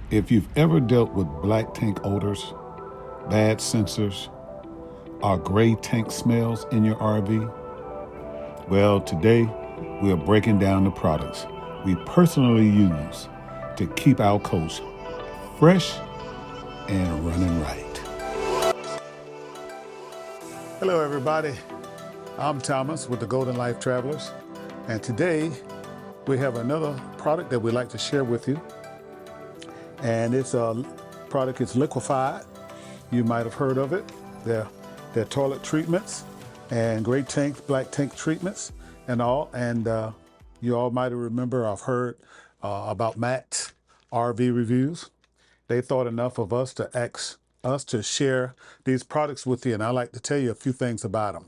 If you've ever dealt with black tank odors, bad sensors, or gray tank smells in your RV, well, today we are breaking down the products we personally use to keep our coast fresh and running right. Hello, everybody. I'm Thomas with the Golden Life Travelers, and today we have another product that we'd like to share with you. And it's a product, it's Liquified. You might have heard of it. They're toilet treatments and gray tank, black tank treatments and all. And you all might remember, I've heard about Matt's RV reviews. They thought enough of us to ask us to share these products with you. And I'd like to tell you a few things about them.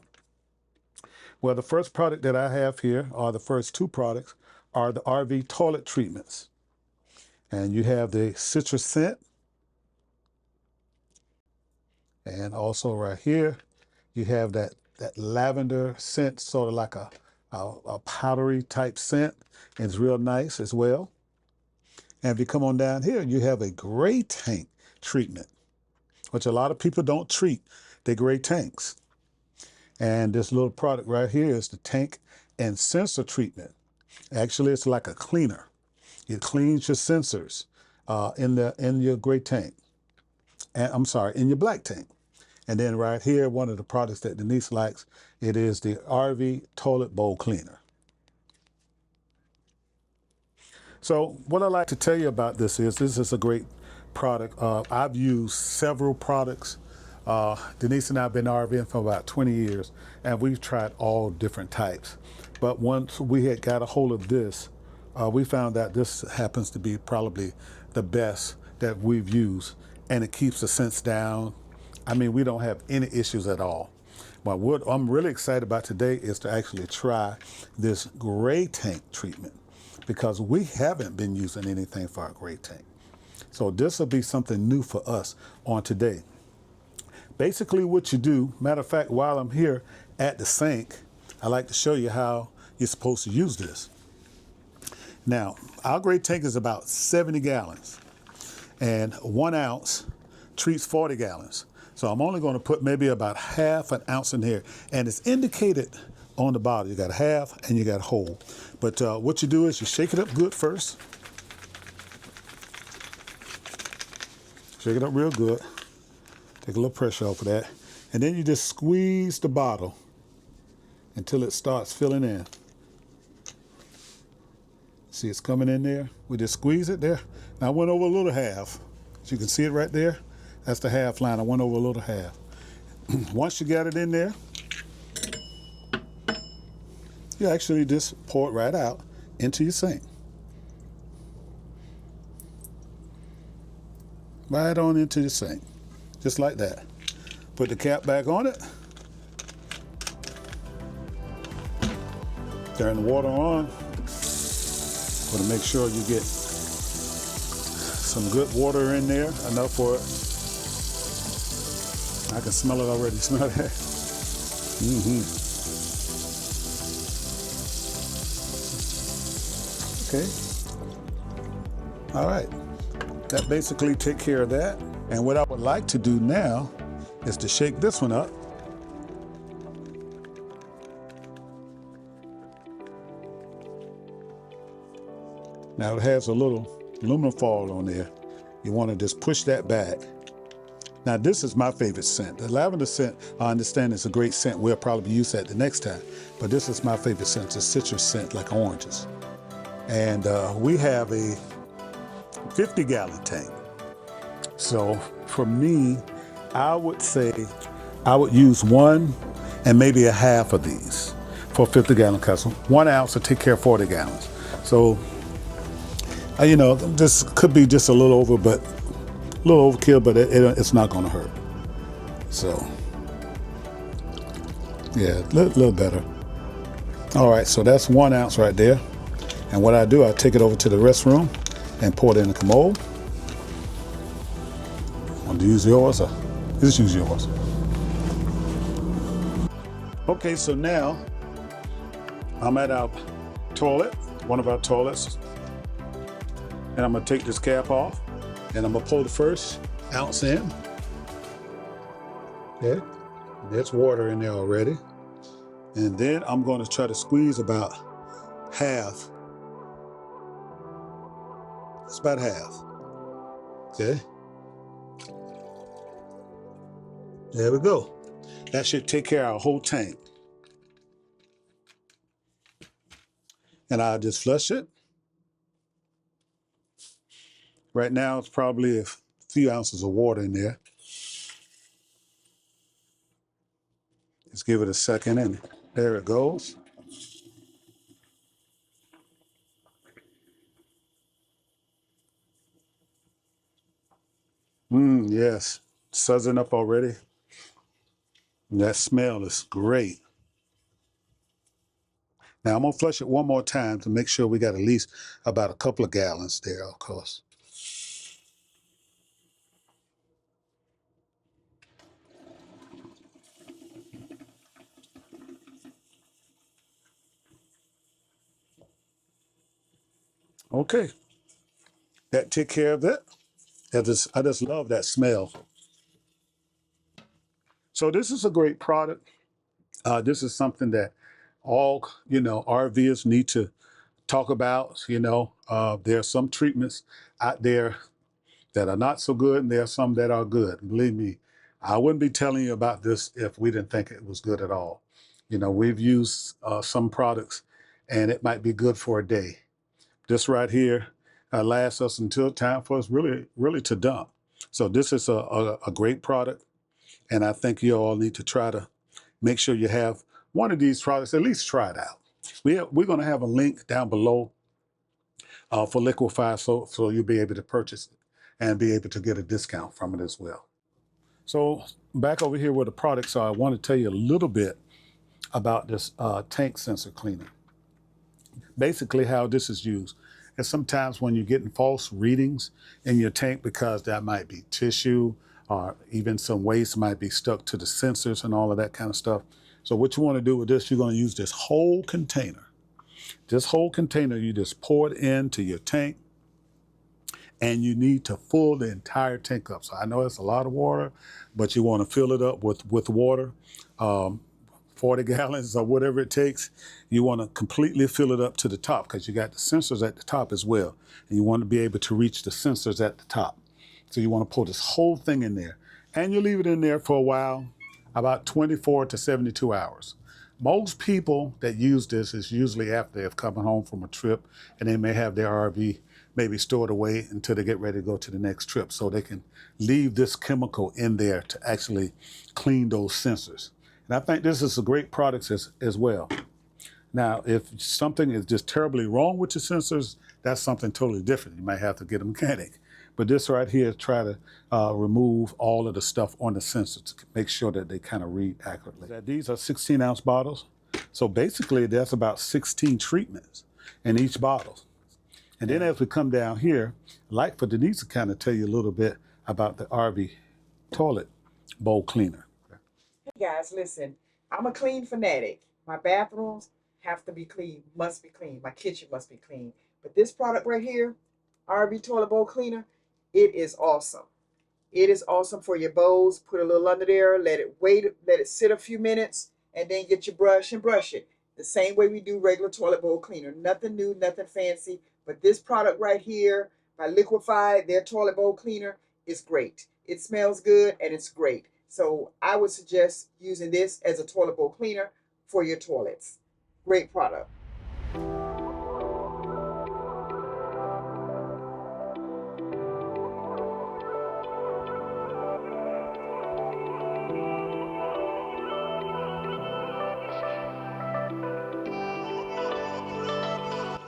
Well, the first product that I have here, or the first two products, are the RV toilet treatments. And you have the citrus scent. And also right here, you have that lavender scent, sort of like a powdery type scent. And it's real nice as well. And if you come on down here, you have a gray tank treatment, which a lot of people don't treat their gray tanks. And this little product right here is the tank and sensor treatment. Actually, it's like a cleaner. It cleans your sensors in your gray tank. And I'm sorry, in your black tank. And then right here, one of the products that Denise likes, it is the RV toilet bowl cleaner. So what I'd like to tell you about this is a great product. I've used several products. Denise and I have been RVing for about 20 years, and we've tried all different types. But once we had got a hold of this, we found that this happens to be probably the best that we've used, and it keeps the scents down. I mean, we don't have any issues at all. But what I'm really excited about today is to actually try this gray tank treatment, because we haven't been using anything for our gray tank. So this will be something new for us on today. Basically what you do, matter of fact, while I'm here at the sink, I like to show you how you're supposed to use this. Now, our gray tank is about 70 gallons, and 1 ounce treats 40 gallons. So I'm only going to put maybe about half an ounce in here, and it's indicated on the bottle. You got half and you got whole. But what you do is you shake it up good first. Shake it up real good. Take a little pressure off of that. And then you just squeeze the bottle until it starts filling in. See, it's coming in there. We just squeeze it there. Now I went over a little half. As you can see it right there. That's the half line. I went over a little half. Once you got it in there, you actually just pour it right out into your sink. Right on into the sink. Just like that. Put the cap back on it. Turn the water on. Want to make sure you get some good water in there, enough for it. I can smell it already. Smell that? Okay. All right. That basically take care of that. And what I would like to do now is to shake this one up. Now it has a little aluminum foil on there. You want to just push that back. Now this is my favorite scent. The lavender scent, I understand it's a great scent. We'll probably use that the next time. But this is my favorite scent. It's a citrus scent like oranges. And we have a 50-gallon tank. So for me, I would say I would use one and maybe a half of these for 50-gallon cups. 1 ounce will take care of 40 gallons. So, you know, this could be just a little overkill, but it's not going to hurt. So, yeah, a little better. All right, so that's 1 ounce right there. And what I do, I take it over to the restroom and pour it in the commode. Want to use yours or just use yours? Okay, so now I'm at our toilet, one of our toilets, and I'm gonna take this cap off. And I'm gonna pour the first ounce in. Okay, there's water in there already. And then I'm gonna try to squeeze about half. It's about half. Okay. There we go. That should take care of our whole tank. And I'll just flush it. Right now, it's probably a few ounces of water in there. Just give it a second and there it goes. Yes, sudsing up already. And that smell is great. Now I'm gonna flush it one more time to make sure we got at least about a couple of gallons there, of course. Okay, that took care of it. I just love that smell. So this is a great product. This is something that all RVers need to talk about. There are some treatments out there that are not so good, and there are some that are good. Believe me, I wouldn't be telling you about this if we didn't think it was good at all. We've used some products, and it might be good for a day. This right here lasts us until time for us really to dump. So this is a great product, and I think you all need to try to make sure you have one of these products. At least try it out. We're going to have a link down below for Liquified, so you'll be able to purchase it and be able to get a discount from it as well. So back over here where the products are, I want to tell you a little bit about this tank sensor cleaner. Basically how this is used. And sometimes when you're getting false readings in your tank, because that might be tissue or even some waste might be stuck to the sensors and all of that kind of stuff. So what you want to do with this, you're going to use this whole container. This whole container, you just pour it into your tank, and you need to fill the entire tank up. So I know it's a lot of water, but you want to fill it up with water. 40 gallons or whatever it takes. You want to completely fill it up to the top because you got the sensors at the top as well. And you want to be able to reach the sensors at the top. So you want to pour this whole thing in there. And you leave it in there for a while, about 24 to 72 hours. Most people that use this is usually after they've come home from a trip and they may have their RV maybe stored away until they get ready to go to the next trip. So they can leave this chemical in there to actually clean those sensors. And I think this is a great product as well. Now, if something is just terribly wrong with your sensors, that's something totally different. You might have to get a mechanic. But this right here, try to remove all of the stuff on the sensors to make sure that they kind of read accurately. These are 16-ounce bottles. So basically, that's about 16 treatments in each bottle. And then as we come down here, I'd like for Denise to kind of tell you a little bit about the RV toilet bowl cleaner. Hey guys, listen, I'm a clean fanatic. My bathrooms have to be clean, must be clean. My kitchen must be clean. But this product right here, RV toilet bowl cleaner, it is awesome. It is awesome for your bowls. Put a little under there, let it sit a few minutes, and then get your brush and brush it. The same way we do regular toilet bowl cleaner. Nothing new, nothing fancy. But this product right here by Liquified, their toilet bowl cleaner, is great. It smells good and it's great. So I would suggest using this as a toilet bowl cleaner for your toilets. Great product.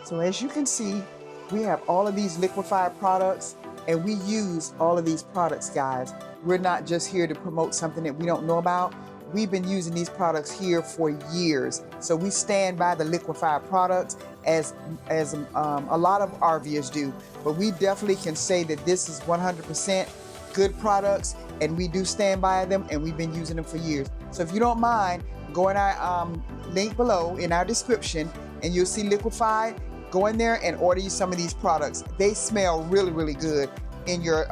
So as you can see, we have all of these Liquified products, and we use all of these products, guys. We're not just here to promote something that we don't know about. We've been using these products here for years. So we stand by the Liquified products as a lot of RVers do. But we definitely can say that this is 100% good products, and we do stand by them, and we've been using them for years. So if you don't mind, go in our link below in our description, and you'll see Liquified. Go in there and order you some of these products. They smell really, really good. in your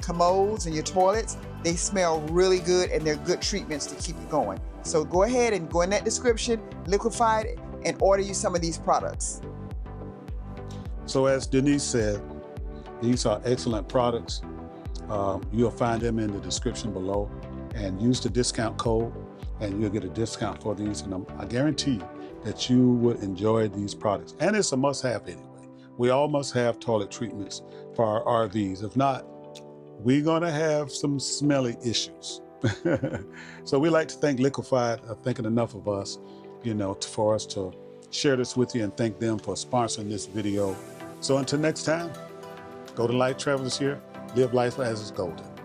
commodes and your toilets. They smell really good, and they're good treatments to keep you going. So go ahead and go in that description, Liquified, and order you some of these products. So as Denise said, these are excellent products. You'll find them in the description below, and use the discount code and you'll get a discount for these. And I guarantee that you would enjoy these products. And it's a must-have anyway. We all must have toilet treatments for our RVs. If not, we're gonna have some smelly issues. So we like to thank Liquified for thinking enough of us, for us to share this with you, and thank them for sponsoring this video. So until next time, go to Life Travelers here, live life as it's golden.